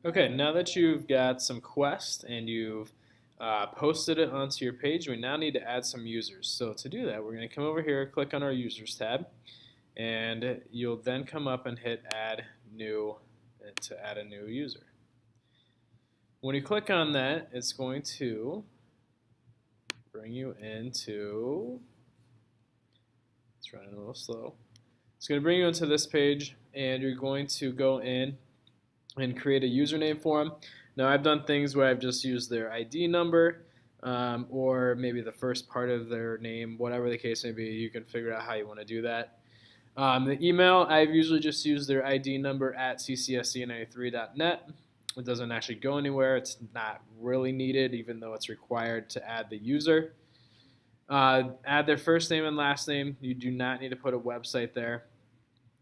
Okay, now that you've got some Quest and you've posted it onto your page, we now need to add some users. So to do that, we're going to come over here, click on our Users tab, and you'll then come up and hit Add New to add a new user. When you click on that, it's going to bring you into, it's running a little slow. It's going to bring you into this page, and you're going to go in and create a username for them. Now I've done things where I've just used their ID number or maybe the first part of their name, whatever the case may be. You can figure out how you want to do that. The email, I've usually just used their ID number at ccsc93.net. It doesn't actually go anywhere. It's not really needed, even though it's required to add the user. Add their first name and last name. You do not need to put a website there.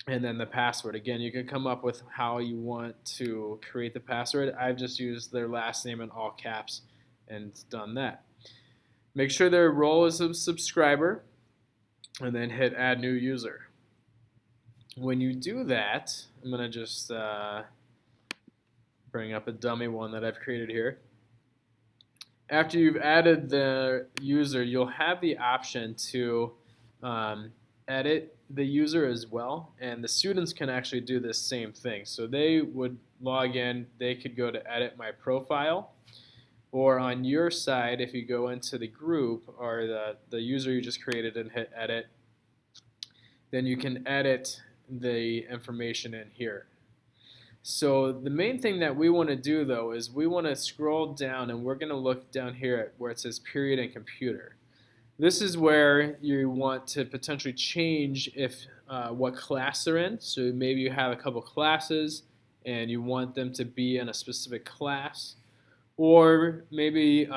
And then the password. Again, you can come up with how you want to create the password. I've just used their last name in all caps and done that. Make sure their role is a subscriber, and then hit Add New User. When you do that, I'm going to just bring up a dummy one that I've created here. After you've added the user, you'll have the option to edit the user as well, and the students can actually do this same thing. So they would log in, they could go to edit my profile, or on your side, if you go into the group or the user you just created and hit edit, then you can edit the information in here. So the main thing that we want to do though is we want to scroll down, and we're going to look down here at where it says period and computer. This is where you want to potentially change if what class they're in. So maybe you have a couple classes and you want them to be in a specific class, or maybe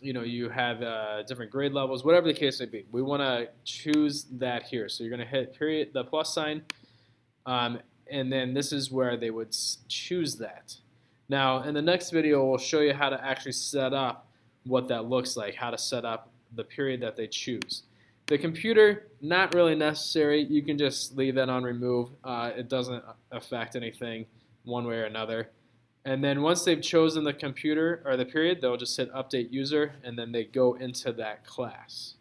you have different grade levels, whatever the case may be. We want to choose that here. So you're going to hit period, the plus sign, and then this is where they would choose that. Now in the next video, we'll show you how to actually set up what that looks like, how to set up the period that they choose. The computer, not really necessary. You can just leave that on remove. It doesn't affect anything one way or another. And then once they've chosen the computer or the period, they'll just hit update user, and then they go into that class.